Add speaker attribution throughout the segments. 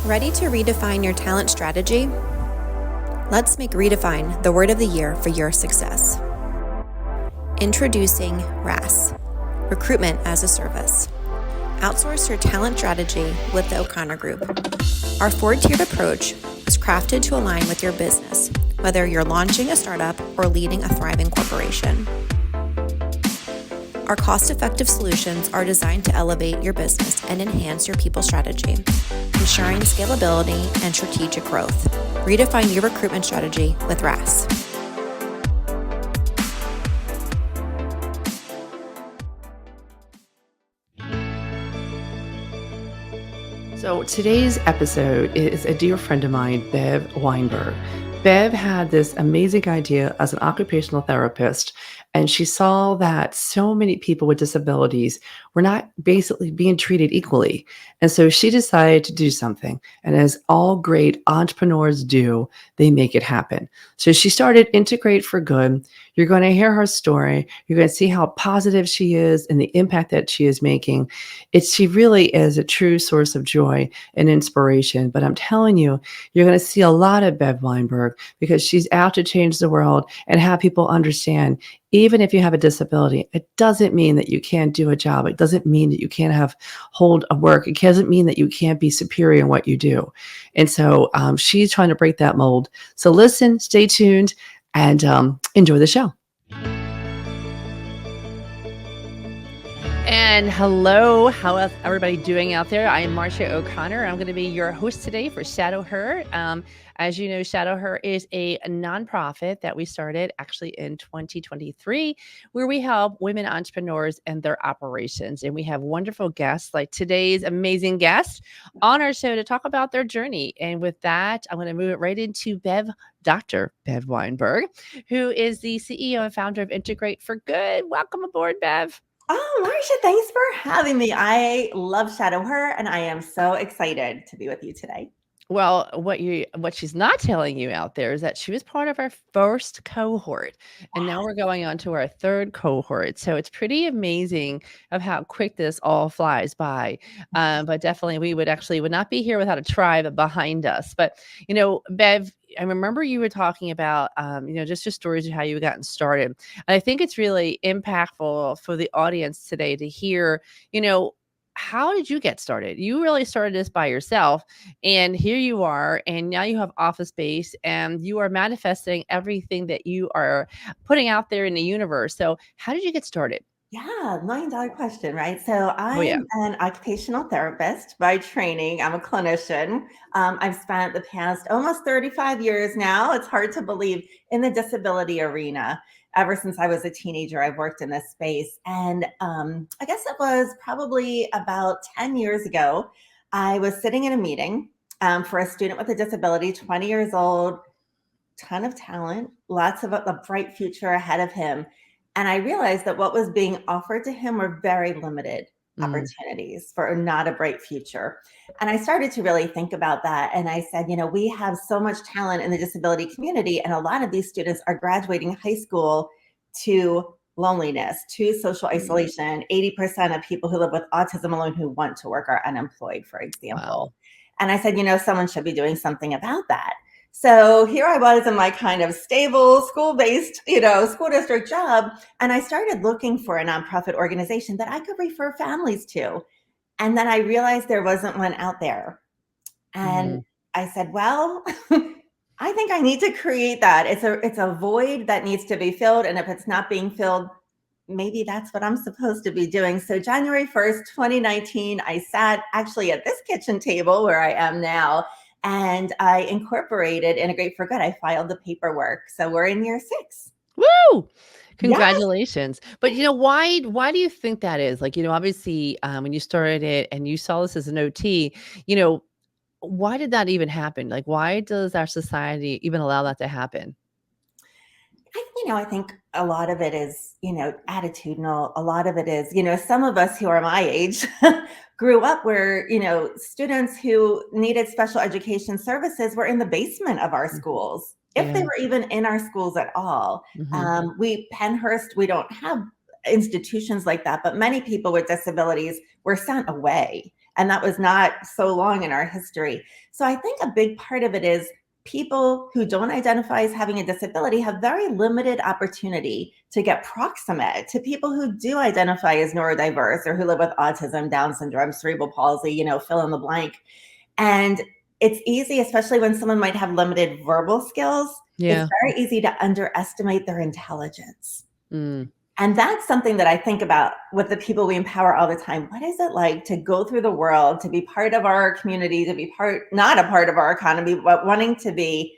Speaker 1: Ready to redefine your talent strategy? Let's make Redefine the word of the year for your success. Introducing RAS, Recruitment as a Service. Outsource your talent strategy with the O'Connor Group. Our four-tiered approach is crafted to align with your business, whether you're launching a startup or leading a thriving corporation. Our cost-effective solutions are designed to elevate your business and enhance your people strategy, ensuring scalability and strategic growth. Redefine your recruitment strategy with RAS.
Speaker 2: So today's episode is a dear friend of mine, Bev Weinberg. Bev had this amazing idea as an occupational therapist, and she saw that so many people with disabilities were not basically being treated equally. And so she decided to do something. And as all great entrepreneurs do, they make it happen. So she started Integrate for Good. You're going to hear her story. You're going to see how positive she is and the impact that she is making. She really is a true source of joy and inspiration. But I'm telling you, you're going to see a lot of Bev Weinberg because she's out to change the world and have people understand, even if you have a disability, it doesn't mean that you can't do a job. It doesn't mean that you can't hold a work. It doesn't mean that you can't be superior in what you do. And so she's trying to break that mold. So listen, stay tuned, and enjoy the show. And hello, how is everybody doing out there? I am Marcia O'Connor. I'm going to be your host today for Shadow Her. As you know, Shadow Her is a nonprofit that we started actually in 2023, where we help women entrepreneurs and their operations. And we have wonderful guests like today's amazing guest on our show to talk about their journey. And with that, I'm going to move it right into Dr. Bev Weinberg, who is the CEO and founder of Integrate for Good. Welcome aboard, Bev.
Speaker 3: Oh, Marcia, thanks for having me. I love Shadow Her, and I am so excited to be with you today.
Speaker 2: Well, what she's not telling you out there is that she was part of our first cohort, and now we're going on to our third cohort. So it's pretty amazing of how quick this all flies by. But definitely, we would not be here without a tribe behind us. But Bev, I remember you were talking about, just your stories of how you gotten started. And I think it's really impactful for the audience today to hear, how did you get started? You really started this by yourself, and here you are, and now you have office space, and you are manifesting everything that you are putting out there in the universe. So how did you get started?
Speaker 3: Yeah, $1 million question, right? So
Speaker 2: Oh, yeah.
Speaker 3: I'm an occupational therapist by training. I'm a clinician. I've spent the past almost 35 years now, it's hard to believe, in the disability arena. Ever since I was a teenager, I've worked in this space. And I guess it was probably about 10 years ago, I was sitting in a meeting for a student with a disability, 20 years old, ton of talent, lots of a bright future ahead of him. And I realized that what was being offered to him were very limited opportunities for not a bright future. And I started to really think about that. And I said, we have so much talent in the disability community, and a lot of these students are graduating high school to loneliness, to social isolation. 80% of people who live with autism alone who want to work are unemployed, for example.
Speaker 2: Wow.
Speaker 3: And I said, someone should be doing something about that. So here I was in my kind of stable school-based, school district job. And I started looking for a nonprofit organization that I could refer families to. And then I realized there wasn't one out there. And I said, well, I think I need to create that. It's a void that needs to be filled. And if it's not being filled, maybe that's what I'm supposed to be doing. So January 1st, 2019, I sat actually at this kitchen table where I am now, and I incorporated Integrate for Good. I filed the paperwork. So we're in year 6.
Speaker 2: Woo!
Speaker 3: Yes.
Speaker 2: Congratulations. But why do you think that is? Like, obviously, when you started it and you saw this as an OT, why did that even happen? Like, why does our society even allow that to happen?
Speaker 3: I think a lot of it is, attitudinal. A lot of it is, some of us who are my age grew up where, students who needed special education services were in the basement of our schools, if they were even in our schools at all. Pennhurst, we don't have institutions like that, but many people with disabilities were sent away. And that was not so long in our history. So I think a big part of it is people who don't identify as having a disability have very limited opportunity to get proximate to people who do identify as neurodiverse or who live with autism, Down syndrome, cerebral palsy, fill in the blank. And it's easy, especially when someone might have limited verbal skills, it's
Speaker 2: Yeah.
Speaker 3: very easy to underestimate their intelligence.
Speaker 2: Mm.
Speaker 3: And that's something that I think about with the people we empower all the time. What is it like to go through the world, to be part of our community, to be not a part of our economy, but wanting to be,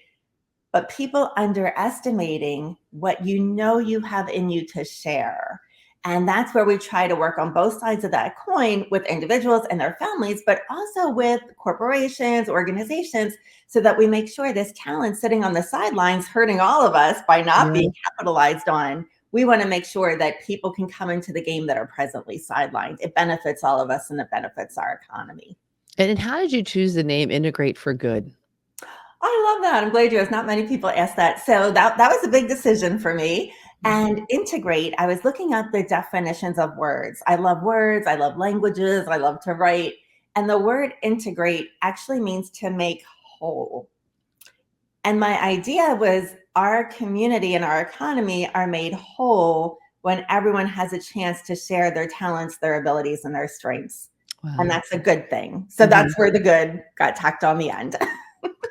Speaker 3: but people underestimating what you have in you to share. And that's where we try to work on both sides of that coin with individuals and their families, but also with corporations, organizations, so that we make sure this talent sitting on the sidelines hurting all of us by not
Speaker 2: Yeah.
Speaker 3: being capitalized on. We want to make sure that people can come into the game that are presently sidelined. It benefits all of us and it benefits our economy.
Speaker 2: And how did you choose the name Integrate for Good?
Speaker 3: I love that. I'm glad you asked. Not many people ask that. So that was a big decision for me. And integrate, I was looking up the definitions of words. I love words. I love languages. I love to write. And the word integrate actually means to make whole. And my idea was our community and our economy are made whole when everyone has a chance to share their talents, their abilities, and their strengths. And
Speaker 2: Wow.
Speaker 3: that's a good thing. So that's where the good got tacked on the end.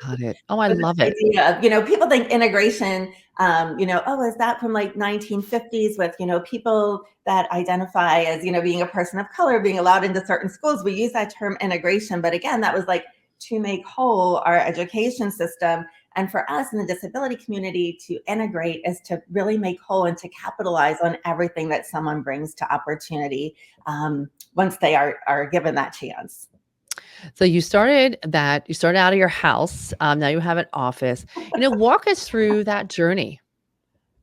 Speaker 2: Got it. Oh, I
Speaker 3: But
Speaker 2: love
Speaker 3: this
Speaker 2: it.
Speaker 3: idea of, people think integration, oh, is that from like 1950s with, people that identify as, being a person of color, being allowed into certain schools. We use that term integration. But again, that was like to make whole our education system. And for us in the disability community, to integrate is to really make whole and to capitalize on everything that someone brings to opportunity once they are given that chance.
Speaker 2: So you started out of your house. Now you have an office. Walk us through that journey.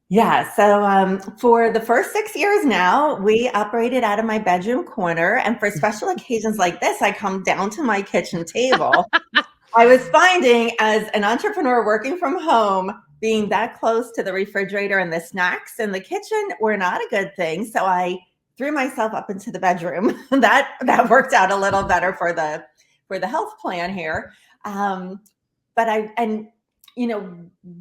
Speaker 3: Yeah. So for the first 6 years now, we operated out of my bedroom corner. And for special occasions like this, I come down to my kitchen table. I was finding as an entrepreneur working from home, being that close to the refrigerator and the snacks in the kitchen were not a good thing. So I threw myself up into the bedroom. that worked out a little better for the health plan here. But you know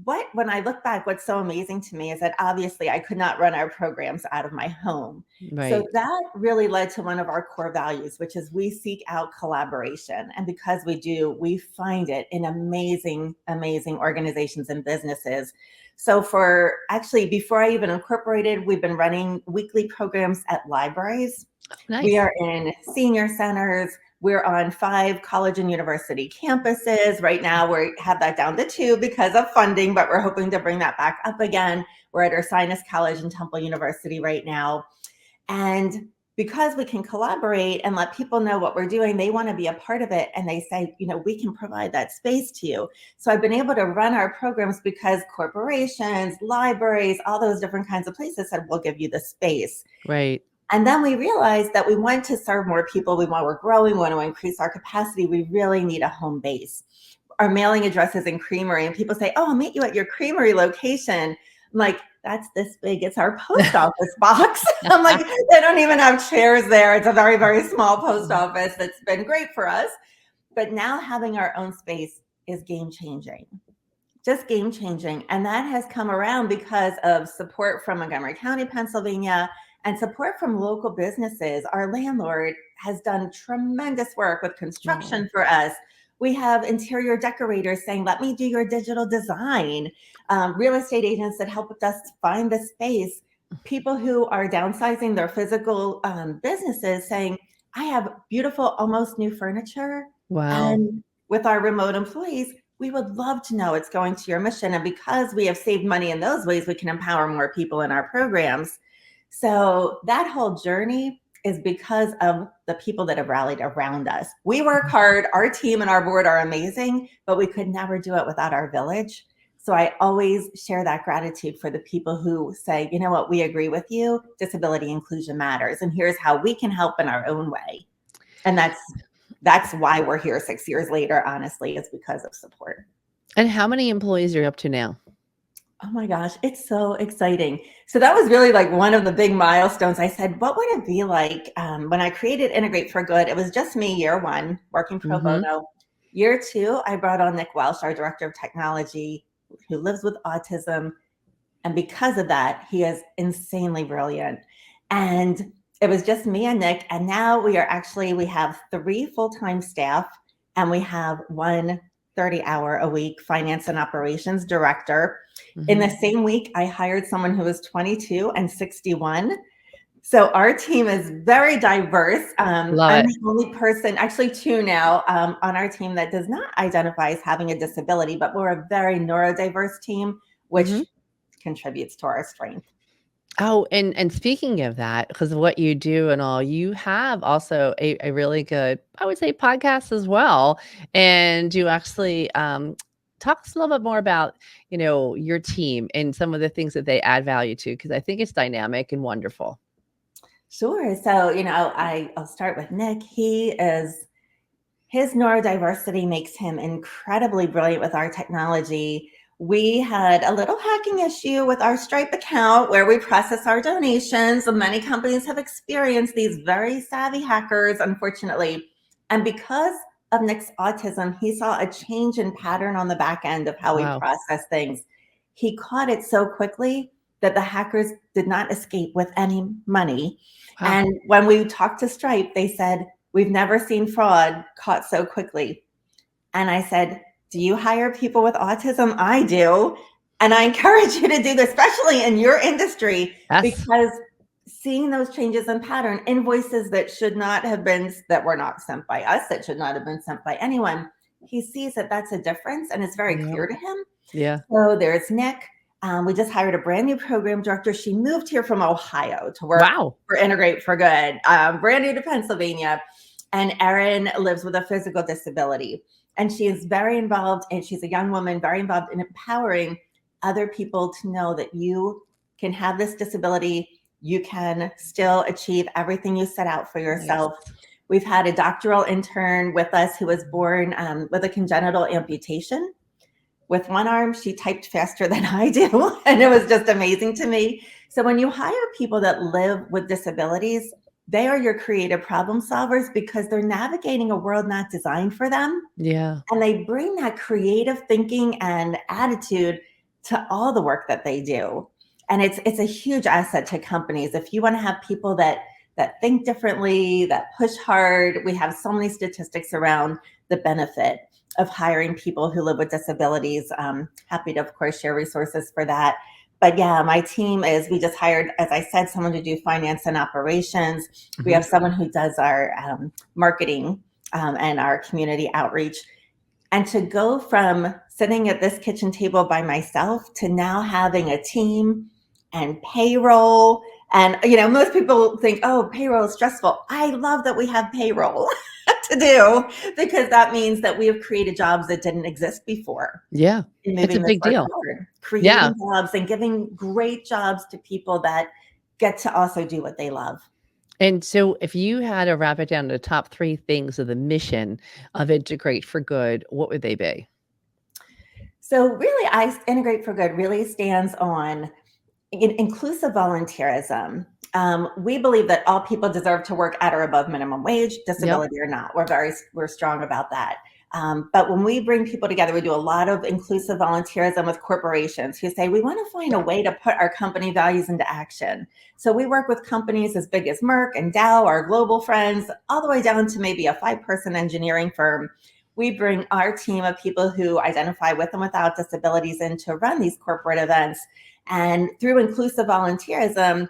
Speaker 3: when I look back, what's so amazing to me is that obviously I could not run our programs out of my home. So
Speaker 2: Right.
Speaker 3: that really led to one of our core values, which is we seek out collaboration. And because we do, we find it in amazing, amazing organizations and businesses. So for actually, before I even incorporated, we've been running weekly programs at libraries. We
Speaker 2: Nice.
Speaker 3: are in senior centers. We're on 5 college and university campuses. Right now, we have that down to 2 because of funding, but we're hoping to bring that back up again. We're at Ursinus College and Temple University right now. And because we can collaborate and let people know what we're doing, they want to be a part of it. And they say, we can provide that space to you. So I've been able to run our programs because corporations, libraries, all those different kinds of places said, we'll give you the space.
Speaker 2: Right.
Speaker 3: And then we realized that we want to serve more people. We're growing, we want to increase our capacity. We really need a home base. Our mailing address is in Creamery, and people say, oh, I'll meet you at your Creamery location. I'm like, that's this big. It's our post office box. I'm like, they don't even have chairs there. It's a very, very small post office that's been great for us. But now having our own space is game changing. Just game changing. And that has come around because of support from Montgomery County, Pennsylvania, and support from local businesses. Our landlord has done tremendous work with construction for us. We have interior decorators saying, let me do your digital design. Real estate agents that help us find the space. People who are downsizing their physical businesses saying, I have beautiful, almost new furniture.
Speaker 2: Wow.
Speaker 3: And with our remote employees, we would love to know it's going to your mission. And because we have saved money in those ways, we can empower more people in our programs. So that whole journey is because of the people that have rallied around us. We work hard. Our team and our board are amazing, but we could never do it without our village. So I always share that gratitude for the people who say, you know what, we agree with you. Disability inclusion matters. And here's how we can help in our own way. And that's why we're here 6 years later, honestly, is because of support.
Speaker 2: And how many employees are you up to now?
Speaker 3: Oh my gosh, it's so exciting. So that was really like one of the big milestones. I said, what would it be like when I created Integrate for Good? It was just me, year one, working pro
Speaker 2: Mm-hmm.
Speaker 3: bono. Year two, I brought on Nick Welsh, our director of technology, who lives with autism. And because of that, he is insanely brilliant. And it was just me and Nick. And now we have 3 full-time staff, and we have one 30-hour-a-week finance and operations director. In
Speaker 2: Mm-hmm.
Speaker 3: the same week, I hired someone who was 22 and 61. So our team is very diverse.
Speaker 2: Love
Speaker 3: I'm
Speaker 2: it.
Speaker 3: the only person, actually two now, on our team that does not identify as having a disability, but we're a very neurodiverse team,
Speaker 2: Mm-hmm.
Speaker 3: which contributes to our strength.
Speaker 2: Oh, and speaking of that, because of what you do and all, you have also a really good, I would say, podcast as well. And you actually talk us a little bit more about, your team and some of the things that they add value to, because I think it's dynamic and wonderful.
Speaker 3: Sure. So, I'll start with Nick. His neurodiversity makes him incredibly brilliant with our technology. We had a little hacking issue with our Stripe account where we process our donations. And many companies have experienced these very savvy hackers, unfortunately. And because of Nick's autism, he saw a change in pattern on the back end of how we
Speaker 2: Wow.
Speaker 3: process things. He caught it so quickly that the hackers did not escape with any money.
Speaker 2: Wow.
Speaker 3: And when we talked to Stripe, they said, "We've never seen fraud caught so quickly." And I said, "Do you hire people with autism?" "I do. And I encourage you to do this, especially in your industry,
Speaker 2: Yes.
Speaker 3: because seeing those changes in pattern, invoices that were not sent by us, that should not have been sent by anyone, he sees that that's a difference and it's very
Speaker 2: Yeah.
Speaker 3: clear to him.
Speaker 2: Yeah.
Speaker 3: So there's Nick. We just hired a brand new program director. She moved here from Ohio to work
Speaker 2: Wow.
Speaker 3: for Integrate for Good, brand new to Pennsylvania. And Erin lives with a physical disability. And she is very involved, and she's a young woman, very involved in empowering other people to know that you can have this disability. You can still achieve everything you set out for
Speaker 2: Nice.
Speaker 3: yourself. We've had a doctoral intern with us who was born with a congenital amputation. With one arm, she typed faster than I do. And it was just amazing to me. So when you hire people that live with disabilities, they are your creative problem solvers because they're navigating a world not designed for them.
Speaker 2: Yeah.
Speaker 3: And they bring that creative thinking and attitude to all the work that they do. And it's a huge asset to companies. If you want to have people that think differently, that push hard, we have so many statistics around the benefit of hiring people who live with disabilities. Happy to, of course, share resources for that. But yeah, my team we just hired, as I said, someone to do finance and operations. We
Speaker 2: Mm-hmm.
Speaker 3: have someone who does our marketing and our community outreach. And to go from sitting at this kitchen table by myself to now having a team and payroll. And, most people think, oh, payroll is stressful. I love that we have payroll to do because that means that we have created jobs that didn't exist before
Speaker 2: Yeah.
Speaker 3: in
Speaker 2: It's a
Speaker 3: moving this
Speaker 2: big
Speaker 3: work
Speaker 2: deal.
Speaker 3: forward,
Speaker 2: Yeah.
Speaker 3: creating jobs and giving great jobs to people that get to also do what they love.
Speaker 2: And so if you had to wrap it down to the top 3 things of the mission of Integrate for Good, what would they be?
Speaker 3: So really, Integrate for Good really stands on inclusive volunteerism. We believe that all people deserve to work at or above minimum wage,
Speaker 2: Yep.
Speaker 3: disability or not. We're strong about that. But when we bring people together, we do a lot of inclusive volunteerism with corporations who say, we want to find a way to put our company values into action. So we work with companies as big as Merck and Dow, our global friends, all the way down to maybe a 5-person engineering firm. We bring our team of people who identify with and without disabilities in to run these corporate events. And through inclusive volunteerism,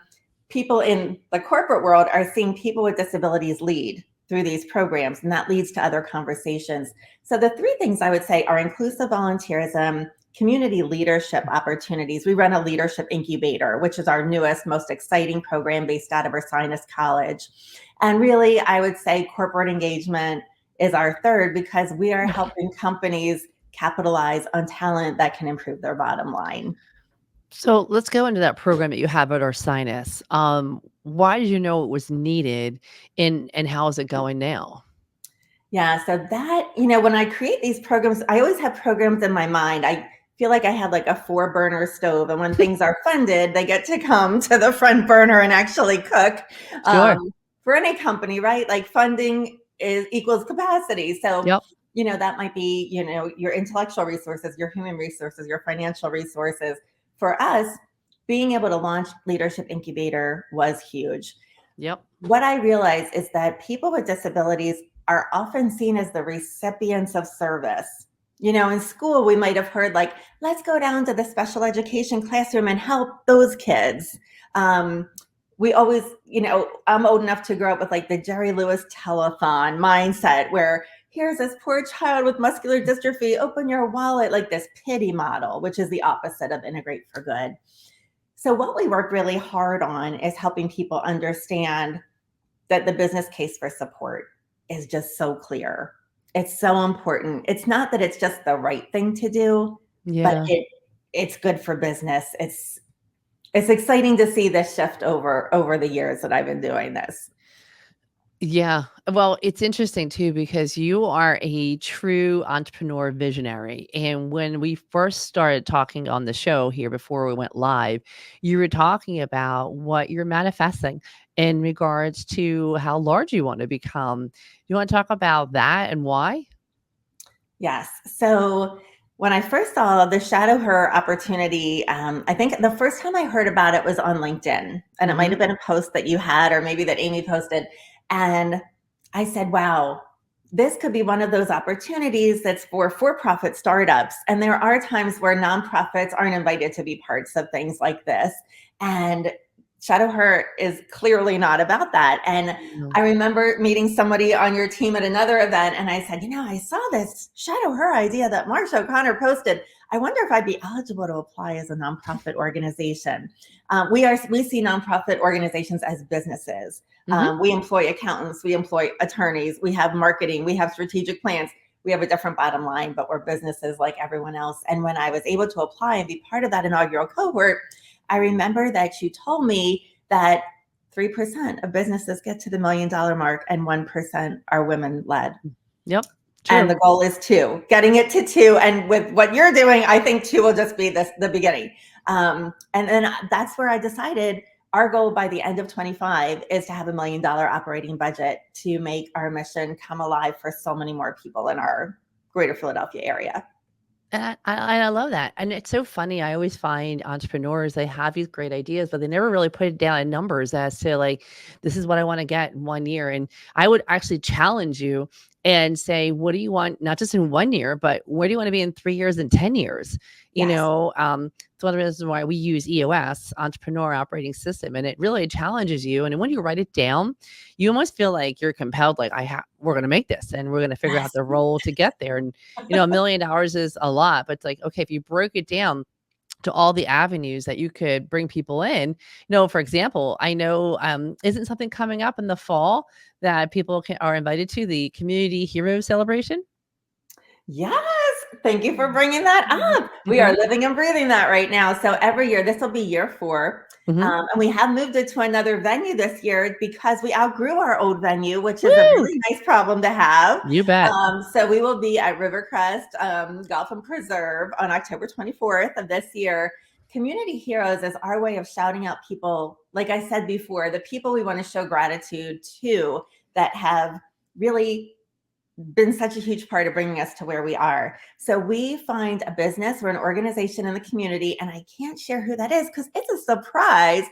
Speaker 3: people in the corporate world are seeing people with disabilities lead through these programs, and that leads to other conversations. So the 3 things I would say are inclusive volunteerism, community leadership opportunities. We run a leadership incubator, which is our newest, most exciting program based out of Ursinus College. And really, I would say corporate engagement is our third because we are helping companies capitalize on talent that can improve their bottom line.
Speaker 2: So let's go into that program that you have at Ursinus. Why did you know it was needed and how is it going now?
Speaker 3: Yeah, so that, when I create these programs, I always have programs in my mind. I feel like I had like a 4-burner stove. And when things are funded, they get to come to the front burner and actually cook.
Speaker 2: Sure.
Speaker 3: For any company, right? Like funding equals capacity. So,
Speaker 2: Yep.
Speaker 3: that might be, your intellectual resources, your human resources, your financial resources. For us, being able to launch Leadership Incubator was huge.
Speaker 2: Yep.
Speaker 3: What I realize is that people with disabilities are often seen as the recipients of service. In school, we might have heard like, let's go down to the special education classroom and help those kids. We always, I'm old enough to grow up with like the Jerry Lewis telethon mindset where here's this poor child with muscular dystrophy, open your wallet, like this pity model, which is the opposite of integrate for good. So what we work really hard on is helping people understand that the business case for support is just so clear. It's so important. It's not that it's just the right thing to do, but
Speaker 2: Yeah.
Speaker 3: it's good for business. It's exciting to see this shift over the years that I've been doing this.
Speaker 2: Yeah. Well, it's interesting too because you are a true entrepreneur visionary. And when we first started talking on the show here before we went live, you were talking about what you're manifesting in regards to how large you want to become. You want to talk about that and why?
Speaker 3: Yes. So when I first saw the Shadow Her opportunity, I think the first time I heard about it was on LinkedIn, and it might
Speaker 2: Hmm.
Speaker 3: have been a post that you had, or maybe that Amy posted. And I said, wow, this could be one of those opportunities that's for-profit startups. And there are times where nonprofits aren't invited to be parts of things like this. And Shadow Her is clearly not about that. And
Speaker 2: No.
Speaker 3: I remember meeting somebody on your team at another event, and I said, I saw this Shadow Her idea that Marcia O'Connor posted. I wonder if I'd be eligible to apply as a nonprofit organization. We see nonprofit organizations as businesses.
Speaker 2: Hmm.
Speaker 3: We employ accountants, we employ attorneys, we have marketing, we have strategic plans. We have a different bottom line, but we're businesses like everyone else. And when I was able to apply and be part of that inaugural cohort, I remember that you told me that 3% of businesses get to the $1 million mark and 1% are women led.
Speaker 2: Yep.
Speaker 3: And
Speaker 2: True.
Speaker 3: the goal is 2, getting it to 2. And with what you're doing, I think 2 will just be the beginning. And then that's where I decided our goal by the end of 25 is to have $1 million operating budget to make our mission come alive for so many more people in our greater Philadelphia area.
Speaker 2: And I love that. And it's so funny. I always find entrepreneurs, they have these great ideas, but they never really put it down in numbers as to like, this is what I want to get in 1 year. And I would actually challenge you and say, what do you want, not just in 1 year, but where do you want to be in 3 years and 10 years?
Speaker 3: Yes.
Speaker 2: It's one of the reasons why we use EOS, Entrepreneur Operating System, and it really challenges you. And when you write it down, you almost feel like you're compelled, like we're going to make this and we're going to figure out
Speaker 3: Yes.
Speaker 2: the role to get there. And $1 million is a lot, but it's like, okay, if you broke it down to all the avenues that you could bring people in, for example, I know, isn't something coming up in the fall that people are invited to, the Community Hero Celebration?
Speaker 3: Yes. Thank you for bringing that up. We are
Speaker 2: Hmm.
Speaker 3: living and breathing that right now. So every year, this will be year 4.
Speaker 2: Hmm.
Speaker 3: And we have moved it to another venue this year because we outgrew our old venue, which is a
Speaker 2: Woo!
Speaker 3: really nice problem to have.
Speaker 2: You bet.
Speaker 3: So we will be at Rivercrest Golf and Preserve on October 24th of this year. Community Heroes is our way of shouting out people, like I said before, the people we want to show gratitude to that have really been such a huge part of bringing us to where we are. So we find a business or an organization in the community, and I can't share who that is because it's a surprise.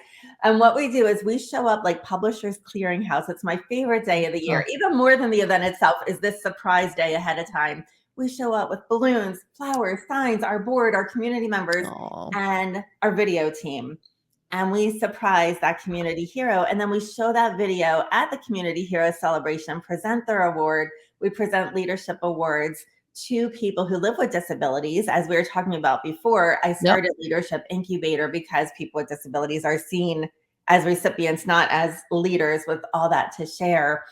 Speaker 3: And what we do is we show up like Publishers Clearinghouse. It's my favorite day of the year,
Speaker 2: Oh,
Speaker 3: even more than the event itself is this surprise day ahead of time. We show up with balloons, flowers, signs, our board, our community members,
Speaker 2: oh,
Speaker 3: and our video team. And we surprise that community hero. And then we show that video at the Community Hero Celebration, present their award. We present leadership awards to people who live with disabilities. As we were talking about before, I
Speaker 2: yep.
Speaker 3: started Leadership Incubator because people with disabilities are seen as recipients, not as leaders with all that to share.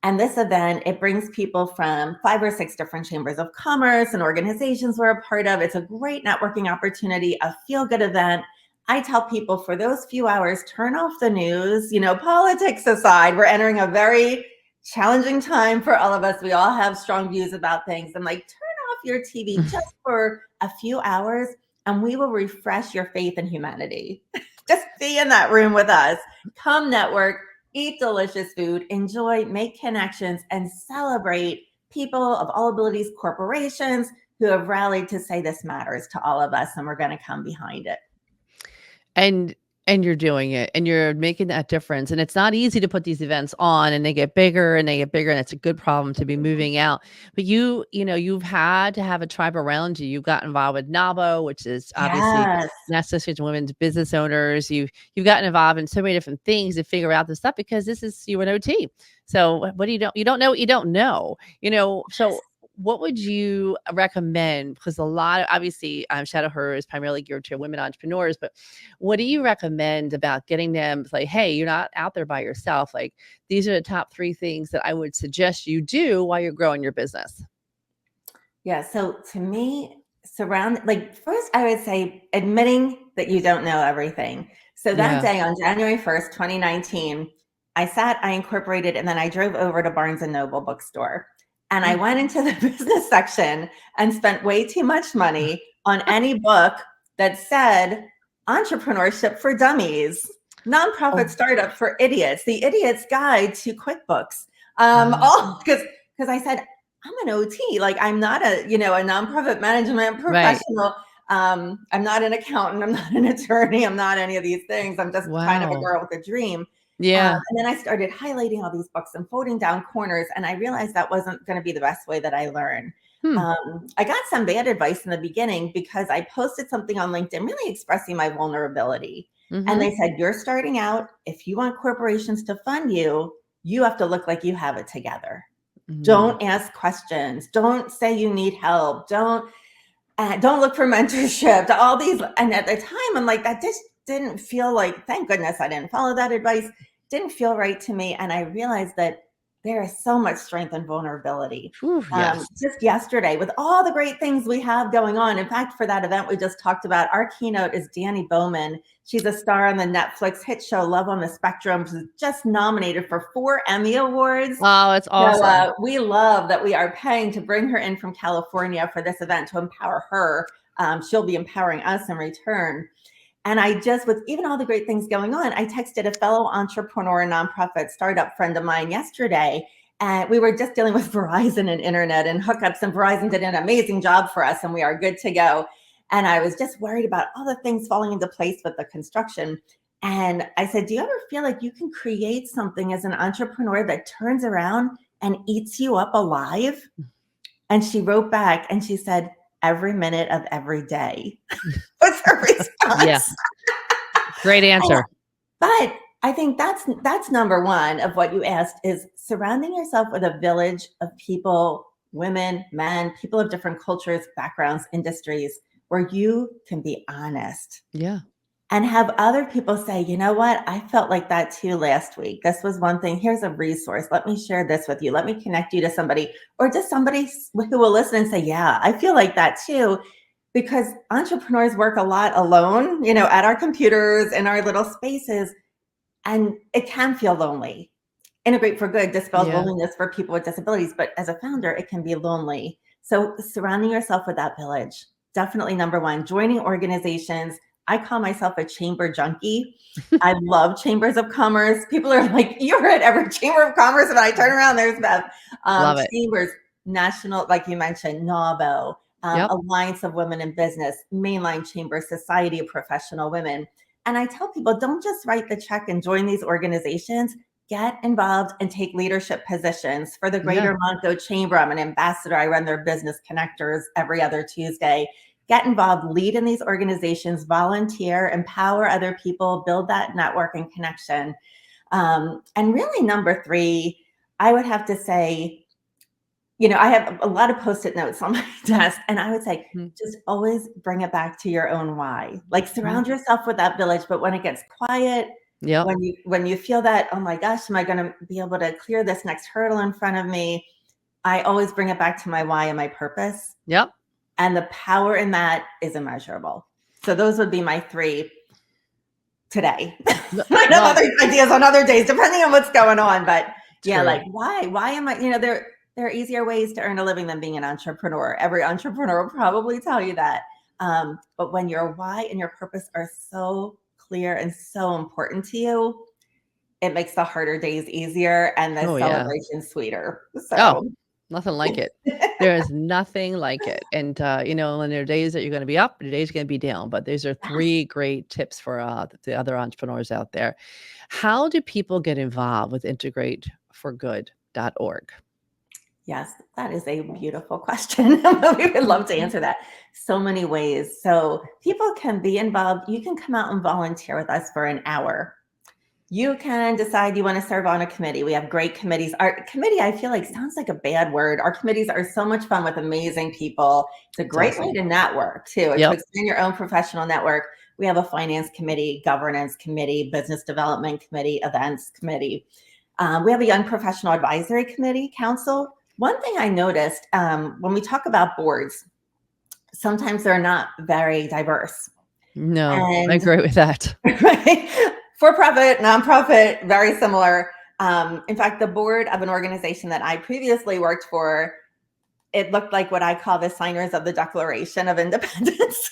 Speaker 3: And this event, it brings people from 5 or 6 different chambers of commerce and organizations we're a part of. It's a great networking opportunity, a feel-good event. I tell people for those few hours, turn off the news, politics aside, we're entering a very challenging time for all of us. We all have strong views about things. And like, turn off your TV just for a few hours and we will refresh your faith in humanity. Just be in that room with us. Come network, eat delicious food, enjoy, make connections, and celebrate people of all abilities, corporations who have rallied to say this matters to all of us, and we're going to come behind it.
Speaker 4: And you're doing it, and you're making that difference, and it's not easy to put these events on, and they get bigger, and they get bigger, and it's a good problem to be moving out. But you've had to have a tribe around you. You got involved with NABO, which is obviously
Speaker 3: Yes.
Speaker 4: National Association of Women's Business Owners. You've gotten involved in so many different things to figure out this stuff because this is you an OT. So what do you don't know what you don't know, so what would you recommend? Because a lot of, obviously, Shadow Her is primarily geared to women entrepreneurs, but what do you recommend about getting them to like, hey, you're not out there by yourself. Like, these are the top 3 things that I would suggest you do while you're growing your business.
Speaker 3: Yeah. So to me, first, I would say admitting that you don't know everything. So that day on January 1st, 2019, I incorporated, and then I drove over to Barnes and Noble bookstore. And I went into the business section and spent way too much money on any book that said entrepreneurship for dummies, nonprofit startup for idiots, the idiot's guide to QuickBooks. All because I said, I'm an OT. Like, I'm not a nonprofit management professional. Right. I'm not an accountant. I'm not an attorney. I'm not any of these things. I'm just kind of a girl with a dream.
Speaker 4: Yeah.
Speaker 3: And then I started highlighting all these books and folding down corners. And I realized that wasn't going to be the best way that I learn. I got some bad advice in the beginning because I posted something on LinkedIn really expressing my vulnerability. And they said, you're starting out. If you want corporations to fund you, you have to look like you have it together. Don't ask questions. Don't say you need help. Don't look for mentorship. All these. And at the time, I'm like, that just didn't feel like, thank goodness I didn't follow that advice. Didn't feel right to me. And I realized that there is so much strength and vulnerability.
Speaker 4: Yes.
Speaker 3: Just yesterday, with all the great things we have going on. In fact, for that event we just talked about, our keynote is Danny Bowman. She's a star on the Netflix hit show Love on the Spectrum. She's just nominated for 4 Emmy Awards.
Speaker 4: Oh, it's awesome.
Speaker 3: So we love that we are paying to bring her in from California for this event to empower her. She'll be empowering us in return. And I just, with even all the great things going on, I texted a fellow entrepreneur, nonprofit startup friend of mine yesterday. And we were just dealing with Verizon and internet and hookups, and Verizon did an amazing job for us, and we are good to go. And I was just worried about all the things falling into place with the construction. And I said, do you ever feel like you can create something as an entrepreneur that turns around and eats you up alive? And she wrote back and she said, every minute of every day. Was her response.
Speaker 4: Yeah. Great answer.
Speaker 3: But I think that's number one of what you asked, is surrounding yourself with a village of people, women, men, people of different cultures, backgrounds, industries, where you can be honest.
Speaker 4: Yeah.
Speaker 3: And have other people say, you know what? I felt like that too last week. This was one thing. Here's a resource. Let me share this with you. Let me connect you to somebody, or just somebody who will listen and say, yeah, I feel like that too. Because entrepreneurs work a lot alone, at our computers, in our little spaces, and it can feel lonely. Integrate for Good dispels loneliness for people with disabilities, but as a founder, it can be lonely. So surrounding yourself with that village, definitely number one. Joining organizations. I call myself a chamber junkie. I love chambers of commerce. People are like, you're at every chamber of commerce. And I turn around, there's Bev.
Speaker 4: Love it.
Speaker 3: Chambers, national, like you mentioned, NABO, Alliance of Women in Business, Mainline Chamber, Society of Professional Women. And I tell people, don't just write the check and join these organizations. Get involved and take leadership positions. For the Greater Montgo Chamber, I'm an ambassador. I run their business connectors every other Tuesday. Get involved, lead in these organizations, volunteer, empower other people, build that network and connection. And really, number 3, I would have to say, I have a lot of Post-it notes on my desk, and I would say, just always bring it back to your own why. Like, surround yourself with that village, but when it gets quiet, when you feel that, oh my gosh, am I going to be able to clear this next hurdle in front of me? I always bring it back to my why and my purpose.
Speaker 4: Yep.
Speaker 3: And the power in that is immeasurable. So those would be my 3 today. I have other ideas on other days, depending on what's going on. But like, why am I, there are easier ways to earn a living than being an entrepreneur. Every entrepreneur will probably tell you that. But when your why and your purpose are so clear and so important to you, it makes the harder days easier and the
Speaker 4: Oh, yeah.
Speaker 3: celebration sweeter.
Speaker 4: Oh,
Speaker 3: So
Speaker 4: nothing like it. There is nothing like it. And, and there are days that you're going to be up, and days going to be down. But these are three great tips for the other entrepreneurs out there. How do people get involved with integrateforgood.org?
Speaker 3: yes, that is a beautiful question. We would love to answer that so many ways. So people can be involved. You can come out and volunteer with us for an hour. You can decide you want to serve on a committee. We have great committees. Our committee, I feel like, sounds like a bad word. Our committees are so much fun with amazing people. It's a
Speaker 4: It's
Speaker 3: great way
Speaker 4: awesome.
Speaker 3: to network too, to
Speaker 4: Yep.
Speaker 3: expand your own professional network. We have a finance committee, governance committee, business development committee, events committee. We have a young professional advisory committee, council. One thing I noticed when we talk about boards, sometimes they're not very diverse.
Speaker 4: No, I
Speaker 3: And
Speaker 4: agree with that.
Speaker 3: right? For profit, nonprofit, very similar. In fact, the board of an organization that I previously worked for, it looked like what I call the signers of the Declaration of Independence.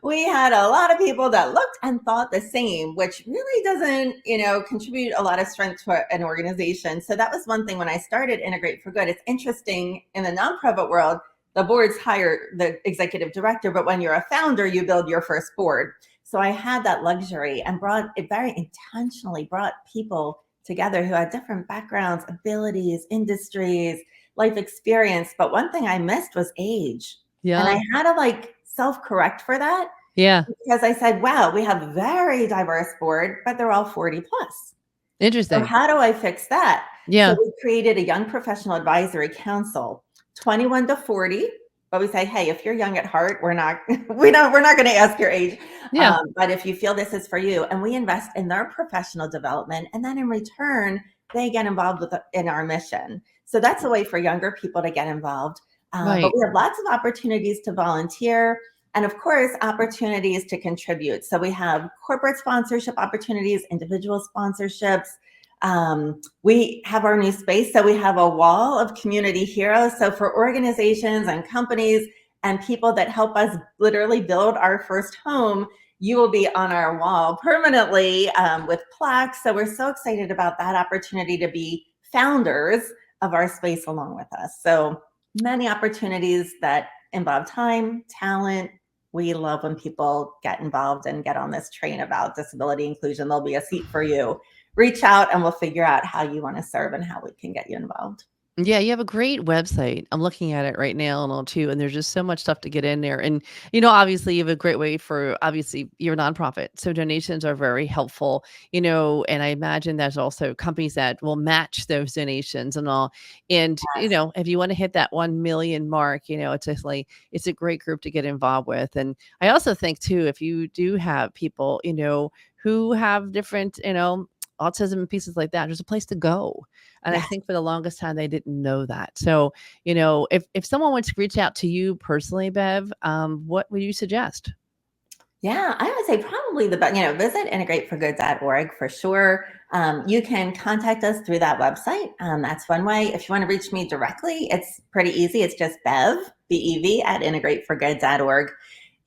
Speaker 3: We had a lot of people that looked and thought the same, which really doesn't, contribute a lot of strength to an organization. So that was one thing when I started Integrate for Good. It's interesting in the nonprofit world, the boards hire the executive director, but when you're a founder, you build your first board. So I had that luxury and very intentionally brought people together who had different backgrounds, abilities, industries, life experience. But one thing I missed was age. And
Speaker 4: Yeah.
Speaker 3: I had to self-correct for that
Speaker 4: Yeah.
Speaker 3: because I said, wow, we have a very diverse board, but they're all 40 plus. So
Speaker 4: Interesting.
Speaker 3: how do I fix that?
Speaker 4: Yeah.
Speaker 3: So we created a young professional advisory council, 21 to 40. But we say, hey, if you're young at heart, we're not going to ask your age.
Speaker 4: Yeah.
Speaker 3: But if you feel this is for you, and we invest in their professional development, and then in return, they get involved in our mission. So that's a way for younger people to get involved.
Speaker 4: Right.
Speaker 3: But we have lots of opportunities to volunteer. And of course, opportunities to contribute. So we have corporate sponsorship opportunities, individual sponsorships. We have our new space. So we have a wall of community heroes. So for organizations and companies and people that help us literally build our first home, you will be on our wall permanently with plaques. So we're so excited about that opportunity to be founders of our space along with us. So many opportunities that involve time, talent. We love when people get involved and get on this train about disability inclusion. There'll be a seat for you. Reach out and we'll figure out how you want to serve and how we can get you involved.
Speaker 4: Yeah, you have a great website. I'm looking at it right now and all too, and there's just so much stuff to get in there. And obviously, you have a great way for obviously you're a nonprofit, so donations are very helpful. And I imagine there's also companies that will match those donations and all. And if you want to hit that 1 million mark, it's just like it's a great group to get involved with. And I also think too, if you do have people, who have different, autism and pieces like that, there's a place to go. And I
Speaker 3: Yes.
Speaker 4: think for the longest time they didn't know that. So, if someone wants to reach out to you personally, Bev, what would you suggest?
Speaker 3: Yeah, I would say probably the best, visit integrateforgood.org for sure. You can contact us through that website. That's one way. If you want to reach me directly, it's pretty easy. It's just Bev, B-E-V, at integrateforgood.org.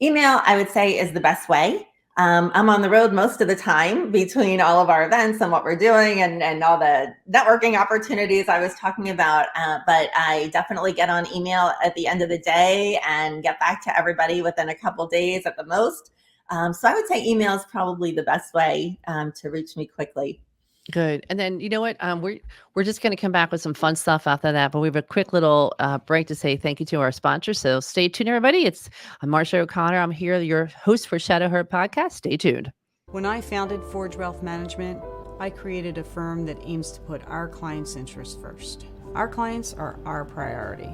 Speaker 3: Email, I would say, is the best way. I'm on the road most of the time between all of our events and what we're doing and all the networking opportunities I was talking about. But I definitely get on email at the end of the day and get back to everybody within a couple days at the most. So I would say email is probably the best way to reach me quickly.
Speaker 4: Good. And then you know what? We're just going to come back with some fun stuff after that. But we have a quick little break to say thank you to our sponsors. So stay tuned, everybody. I'm Marcia O'Connor. I'm here, your host for Shadow Her podcast. Stay tuned.
Speaker 5: When I founded Forge Wealth Management, I created a firm that aims to put our clients' interests first. Our clients are our priority.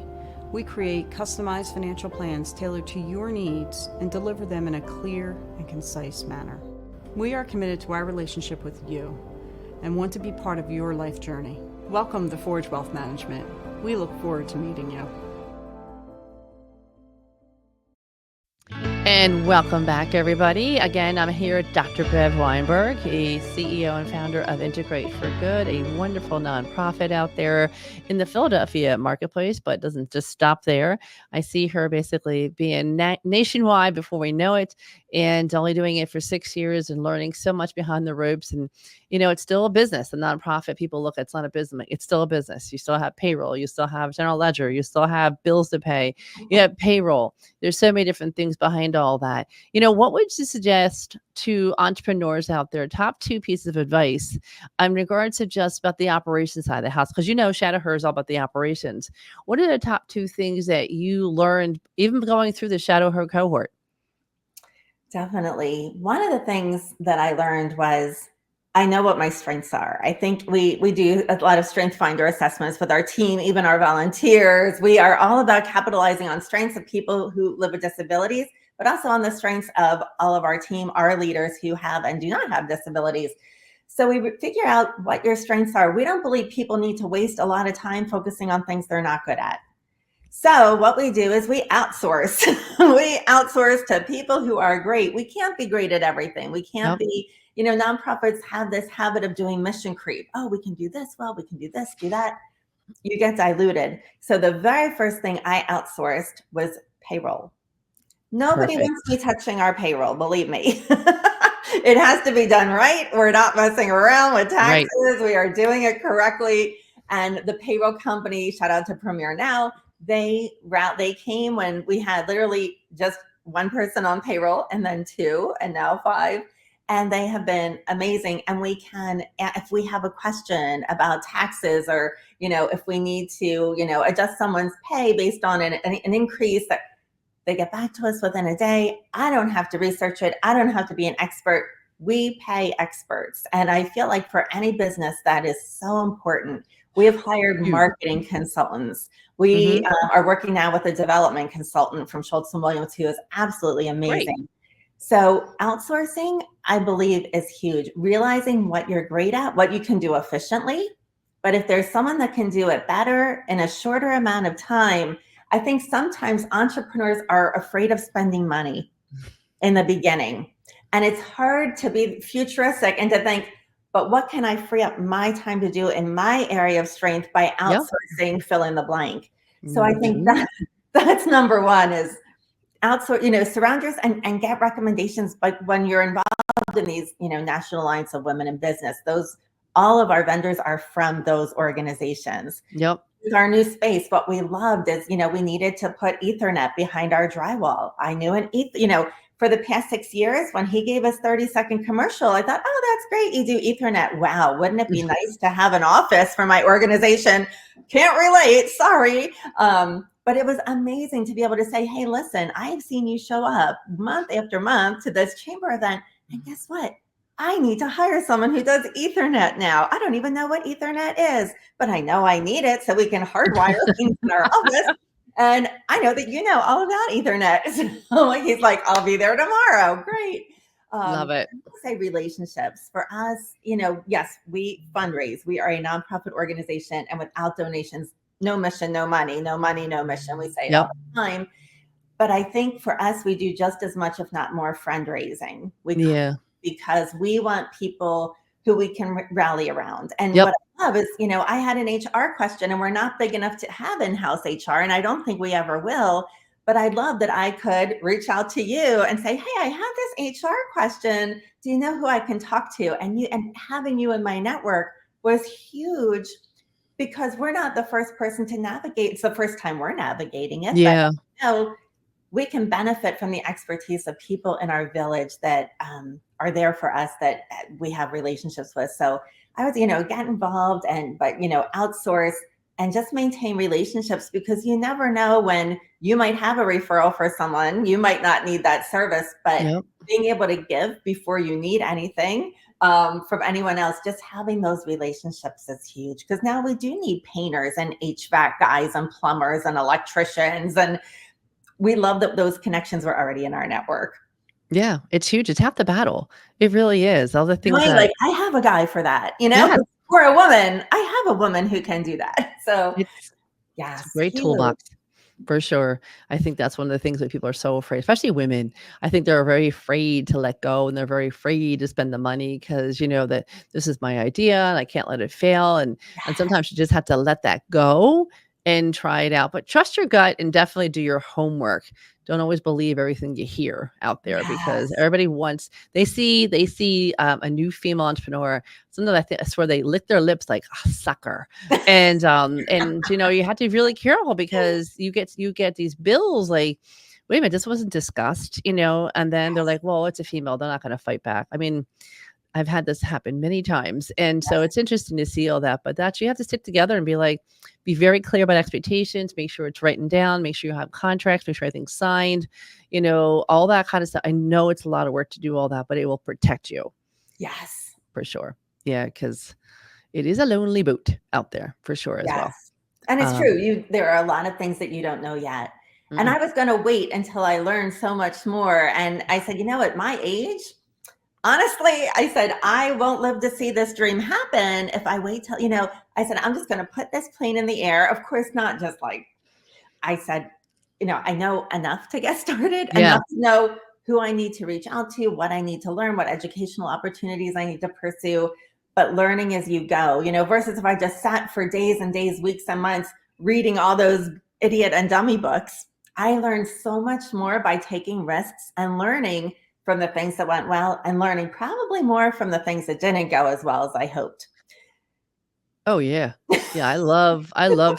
Speaker 5: We create customized financial plans tailored to your needs and deliver them in a clear and concise manner. We are committed to our relationship with you and want to be part of your life journey. Welcome to Forge Wealth Management. We look forward to meeting you.
Speaker 4: And welcome back, everybody. Again, I'm here with Dr. Bev Weinberg, a CEO and founder of Integrate for Good, a wonderful nonprofit out there in the Philadelphia marketplace, but doesn't just stop there. I see her basically being nationwide before we know it, and only doing it for 6 years and learning so much behind the ropes. And, it's still a business. The nonprofit, people look, it's not a business. It's still a business. You still have payroll. You still have general ledger. You still have bills to pay. You have payroll. There's so many different things behind all that. What would you suggest to entrepreneurs out there, top 2 pieces of advice in regards to just about the operations side of the house? Because Shadow Her is all about the operations. What are the top 2 things that you learned, even going through the Shadow Her cohort?
Speaker 3: Definitely. One of the things that I learned was I know what my strengths are. I think we do a lot of strength finder assessments with our team, even our volunteers. We are all about capitalizing on strengths of people who live with disabilities, but also on the strengths of all of our team, our leaders who have and do not have disabilities. So we figure out what your strengths are. We don't believe people need to waste a lot of time focusing on things they're not good at. So what we do is we outsource. We outsource to people who are great. We can't be great at everything. We can't be, nonprofits have this habit of doing mission creep. Oh, we can do this. Well, we can do this, do that. You get diluted. So the very first thing I outsourced was payroll. Nobody wants me touching our payroll, believe me. It has to be done right. We're not messing around with taxes. Right. We are doing it correctly. And the payroll company, shout out to Premier Now, they came when we had literally just 1 person on payroll, and then 2, and now 5. And they have been amazing. And we can, if we have a question about taxes, or, if we need to, adjust someone's pay based on an increase, that they get back to us within a day. I don't have to research it. I don't have to be an expert. We pay experts. And I feel like for any business, that is so important. We have hired marketing consultants. We are working now with a development consultant from Schultz & Williams, who is absolutely amazing. Great. So outsourcing, I believe, is huge. Realizing what you're great at, what you can do efficiently. But if there's someone that can do it better in a shorter amount of time, I think sometimes entrepreneurs are afraid of spending money in the beginning. And it's hard to be futuristic and to think, but what can I free up my time to do in my area of strength by outsourcing, fill in the blank? So I think that's number 1 is outsource, surround yourself and get recommendations. But when you're involved in these, National Alliance of Women in Business, all of our vendors are from those organizations.
Speaker 4: Yep.
Speaker 3: With our new space, what we loved is, we needed to put Ethernet behind our drywall. I knew for the past 6 years, when he gave us 30-second commercial, I thought, oh, that's great. You do Ethernet. Wow. Wouldn't it be nice to have an office for my organization? Can't relate. Sorry. But it was amazing to be able to say, hey, listen, I've seen you show up month after month to this chamber event. And guess what? I need to hire someone who does Ethernet now. I don't even know what Ethernet is, but I know I need it so we can hardwire things in our office. And I know that you know all about Ethernet. So he's like, I'll be there tomorrow. Great.
Speaker 4: Love it.
Speaker 3: Say relationships for us, yes, we fundraise. We are a nonprofit organization, and without donations, no mission, no money, no money, no mission. We say it all the time. But I think for us, we do just as much, if not more, friend-raising. Because we want people who we can rally around. And what I love is, I had an HR question, and we're not big enough to have in-house HR, and I don't think we ever will. But I'd love that I could reach out to you and say, hey, I have this HR question. Do you know who I can talk to? And having you in my network was huge, because we're not the first person to navigate. It's the first time we're navigating it.
Speaker 4: Yeah.
Speaker 3: But, we can benefit from the expertise of people in our village that are there for us, that we have relationships with. So I was, get involved but outsource and just maintain relationships, because you never know when you might have a referral for someone. You might not need that service, but being able to give before you need anything from anyone else, just having those relationships is huge, because now we do need painters and HVAC guys and plumbers and electricians, and we love that those connections were already in our network.
Speaker 4: Yeah, it's huge. It's half the battle. It really is. All the things
Speaker 3: I have a guy for that, Or a woman. I have a woman who can do that. So
Speaker 4: it's a great toolbox. For sure. I think that's one of the things that people are so afraid, especially women. I think they're very afraid to let go and they're very afraid to spend the money because you know that this is my idea and I can't let it fail. And
Speaker 3: Yes.
Speaker 4: sometimes you just have to let that go and try it out. But trust your gut and definitely do your homework. Don't always believe everything you hear out there because
Speaker 3: Yes.
Speaker 4: everybody wants they see a new female entrepreneur. Sometimes I swear they lick their lips like a sucker and you know, you have to be really careful because you get these bills like, wait a minute, this wasn't discussed, you know, and then they're like, well, it's a female, they're not going to fight back. I mean, I've had this happen many times. And so it's interesting to see all that, but that you have to stick together and be like, be very clear about expectations, make sure it's written down, make sure you have contracts, make sure everything's signed, you know, all that kind of stuff. I know it's a lot of work to do all that, but it will protect you
Speaker 3: Yes.
Speaker 4: for sure. Yeah, because it is a lonely boat out there for sure as well.
Speaker 3: Yes. And it's
Speaker 4: Um,
Speaker 3: true. There are a lot of things that you don't know yet. And
Speaker 4: mm-mm.
Speaker 3: I was going to wait until I learned so much more. And I said, at my age, honestly, I said, I won't live to see this dream happen if I wait till, I said, I'm just going to put this plane in the air. Of course, not just like I said, I know enough to get started,
Speaker 4: Yeah.
Speaker 3: enough to know who I need to reach out to, what I need to learn, what educational opportunities I need to pursue, but learning as you go, versus if I just sat for days and days, weeks and months reading all those idiot and dummy books. I learned so much more by taking risks and learning from the things that went well and learning probably more from the things that didn't go as well as I hoped.
Speaker 4: Oh yeah. Yeah, I love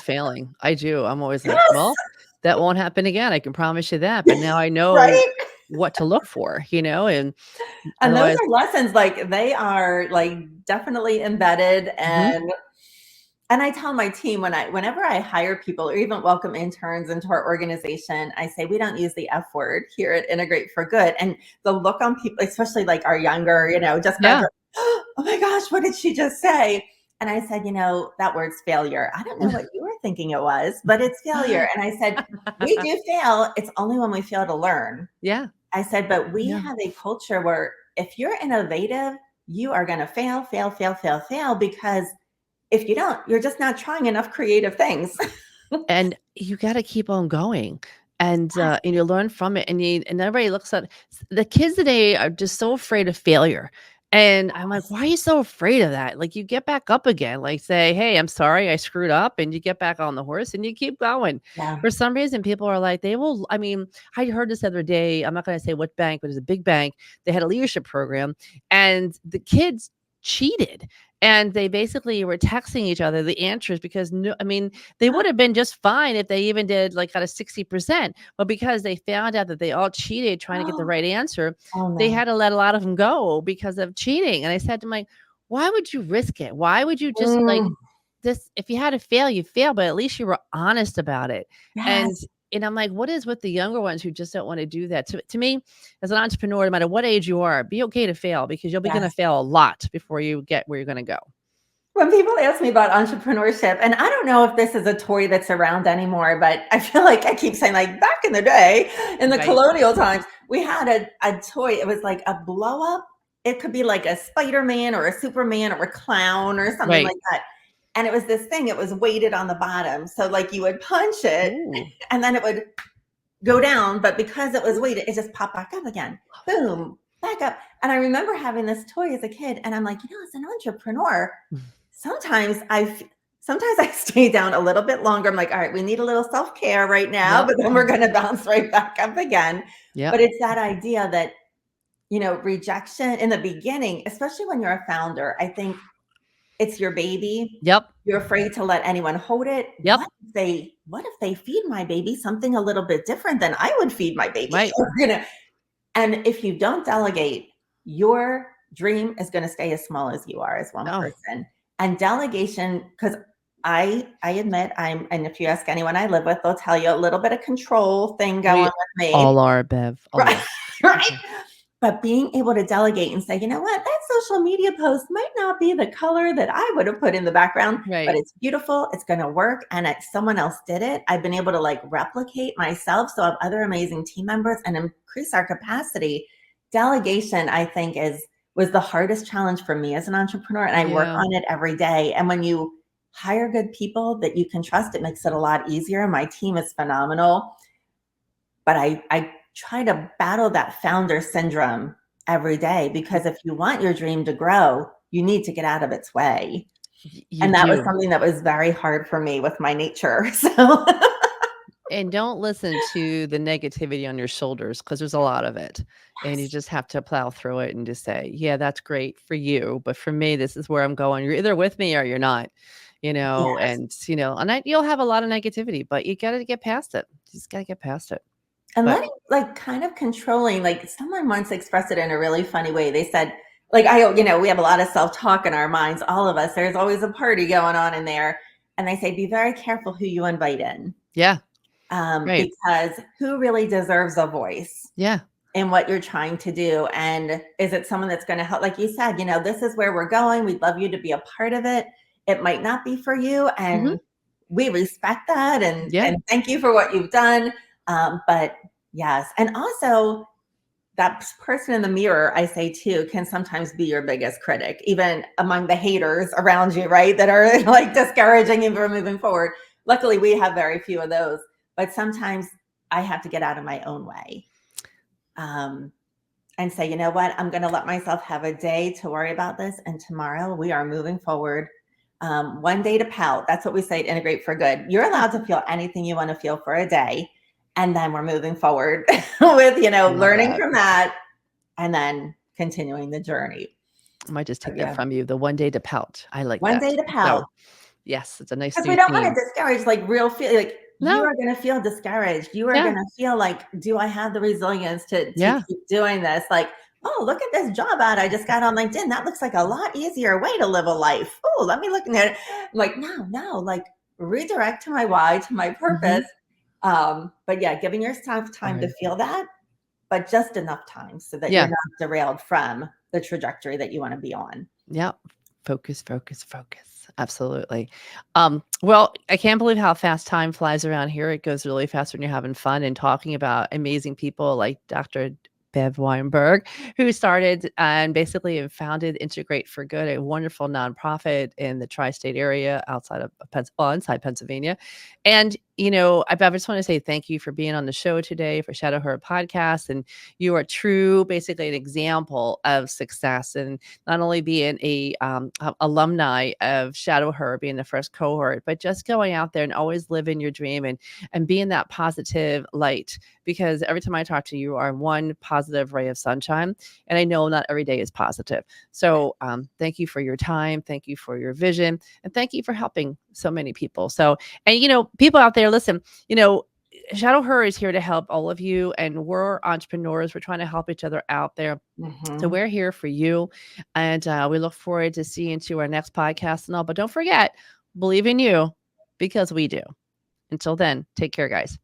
Speaker 4: failing. I do. I'm always like,
Speaker 3: Yes,
Speaker 4: well, that won't happen again. I can promise you that. But now I know
Speaker 3: right?
Speaker 4: what to look for, you know, and
Speaker 3: And those
Speaker 4: otherwise,
Speaker 3: are lessons, like, they are, like, definitely embedded,
Speaker 4: mhm,
Speaker 3: and I tell my team whenever I hire people or even welcome interns into our organization, I say, "We don't use the F word here at Integrate for Good," and the look on people, especially, like, our younger, just
Speaker 4: yeah.
Speaker 3: graduate, "Oh my gosh, what did she just say?" And I said, "That word's failure. I don't know what you were thinking it was, but it's failure." And I said, "We do fail. It's only when we fail to learn."
Speaker 4: Yeah.
Speaker 3: I said, "But we
Speaker 4: Yeah.
Speaker 3: have a culture where if you're innovative, you are gonna fail, fail, fail, fail, fail, because if you don't, you're just not trying enough creative things."
Speaker 4: And you gotta keep on going, and you learn from it, and everybody looks at the kids today are just so afraid of failure, and I'm like, "Why are you so afraid of that?" Like, you get back up again, like, say, "Hey, I'm sorry, I screwed up," and you get back on the horse, and you keep going.
Speaker 3: Yeah.
Speaker 4: For some reason, people are like, I mean, I heard this the other day, I'm not gonna say what bank, but it's a big bank, they had a leadership program, and the kids cheated, and they basically were texting each other the answers because no I mean, they would have been just fine if they even did like got a 60%, but because they found out that they all cheated trying to get the right answer,
Speaker 3: Oh,
Speaker 4: they
Speaker 3: no.
Speaker 4: had to let a lot of them go because of cheating. And I said to my, why would you risk it? Why would you just like
Speaker 3: Mm,
Speaker 4: this? If you had to fail, you fail, but at least you were honest about it. And
Speaker 3: yes,
Speaker 4: and I'm like, what is with the younger ones who just don't want to do that? To me, as an entrepreneur, no matter what age you are, be okay to fail because you'll be going to
Speaker 3: yes.
Speaker 4: fail a lot before you get where you're going to go.
Speaker 3: When people ask me about entrepreneurship, and I don't know if this is a toy that's around anymore, but I feel like I keep saying, like, back in the day, in the
Speaker 4: Right.
Speaker 3: colonial times, we had a toy. It was like a blow up. It could be like a Spider-Man or a Superman or a clown or something
Speaker 4: Right.
Speaker 3: like that. And it was this thing, it was weighted on the bottom. So, like, you would punch it
Speaker 4: Ooh.
Speaker 3: and then it would go down, but because it was weighted, it just popped back up again. Boom, back up. And I remember having this toy as a kid, and I'm like, as an entrepreneur, sometimes sometimes I stay down a little bit longer. I'm like, all right, we need a little self-care right now,
Speaker 4: Yep.
Speaker 3: but then we're going to bounce right back up again.
Speaker 4: Yep.
Speaker 3: But it's that idea that, rejection in the beginning, especially when you're a founder, I think it's your baby.
Speaker 4: Yep.
Speaker 3: You're afraid to let anyone hold it.
Speaker 4: Yep.
Speaker 3: What if they feed my baby something a little bit different than I would feed my baby?
Speaker 4: Right.
Speaker 3: And if you don't delegate, your dream is going to stay as small as you are as one
Speaker 4: Oh,
Speaker 3: person. And delegation, because I admit and if you ask anyone I live with, they'll tell you a little bit of control thing going
Speaker 4: we
Speaker 3: with me.
Speaker 4: all are, Bev, all
Speaker 3: Right.
Speaker 4: are.
Speaker 3: Right. But being able to delegate and say, you know what, that social media post might not be the color that I would have put in the background, but
Speaker 4: Right.
Speaker 3: it's beautiful. It's going to work. And someone else did it. I've been able to like replicate myself. So I have other amazing team members and increase our capacity. Delegation, I think, was the hardest challenge for me as an entrepreneur. And I work
Speaker 4: Yeah.
Speaker 3: on it every day. And when you hire good people that you can trust. It makes it a lot easier. My team is phenomenal, but I try to battle that founder syndrome every day, because if you want your dream to grow, you need to get out of its way.
Speaker 4: You
Speaker 3: And that was
Speaker 4: do.
Speaker 3: something that was very hard for me with my nature. So
Speaker 4: And don't listen to the negativity on your shoulders, because there's a lot of it. And you just have to plow through it and just say, yeah, that's great for you. But for me, this is where I'm going. You're either with me or you're not,
Speaker 3: yes.
Speaker 4: and you'll have a lot of negativity, but you got to get past it. You just got to get past it.
Speaker 3: And
Speaker 4: But
Speaker 3: letting, like, kind of controlling, like, someone once expressed it in a really funny way. They said, like, we have a lot of self-talk in our minds, all of us. There's always a party going on in there. And they say, be very careful who you invite in,
Speaker 4: yeah, right.
Speaker 3: because who really deserves a voice
Speaker 4: Yeah.
Speaker 3: in what you're trying to do? And is it someone that's going to help? Like you said, this is where we're going. We'd love you to be a part of it. It might not be for you.
Speaker 4: Mhm.
Speaker 3: And we respect that.
Speaker 4: Yeah.
Speaker 3: And thank you for what you've done. But yes. And also, that person in the mirror, I say too, can sometimes be your biggest critic, even among the haters around you, right? That are like discouraging you from moving forward. Luckily, we have very few of those, but sometimes I have to get out of my own way, and say, you know what, I'm going to let myself have a day to worry about this. And tomorrow we are moving forward. One day to pout. That's what we say at Integrate for Good. You're allowed to feel anything you want to feel for a day. And then we're moving forward with,
Speaker 4: Love
Speaker 3: learning
Speaker 4: that.
Speaker 3: from that and then continuing the journey.
Speaker 4: I might just
Speaker 3: So,
Speaker 4: take that from you. The one day to pout. I like
Speaker 3: one
Speaker 4: that.
Speaker 3: day to
Speaker 4: So,
Speaker 3: pout.
Speaker 4: yes, it's a nice
Speaker 3: Because
Speaker 4: new
Speaker 3: we don't want
Speaker 4: theme.
Speaker 3: to discourage, like, real feel. Like, you
Speaker 4: No.
Speaker 3: are going to feel discouraged. You are
Speaker 4: Yeah.
Speaker 3: going to feel like, do I have the resilience to
Speaker 4: Yeah.
Speaker 3: keep doing this? Like, oh, look at this job ad I just got on LinkedIn. That looks like a lot easier way to live a life. Oh, let me look at it. I'm like, no, like, redirect to my why, to my purpose. But yeah, giving yourself time to
Speaker 4: Right.
Speaker 3: feel that, but just enough time so that you're
Speaker 4: Yeah.
Speaker 3: not derailed from the trajectory that you want to be on.
Speaker 4: Yeah. Focus, focus, focus. Absolutely. Well, I can't believe how fast time flies around here. It goes really fast when you're having fun and talking about amazing people like Dr. Bev Weinberg, who started and basically founded Integrate for Good, a wonderful nonprofit in the tri-state area outside of inside Pennsylvania. And Bev, I just want to say thank you for being on the show today for Shadow Her podcast. And you are basically an example of success, and not only being alumni of Shadow Her, being the first cohort, but just going out there and always living your dream and being that positive light. Because every time I talk to you, you are one positive ray of sunshine, and I know not every day is positive. So thank you for your time, thank you for your vision, and thank you for helping so many people. So, and people out there, listen, Shadow Her is here to help all of you, and we're entrepreneurs. We're trying to help each other out there. So we're here for you, and we look forward to seeing you to our next podcast and all. But don't forget, believe in you, because we do. Until then, take care, guys.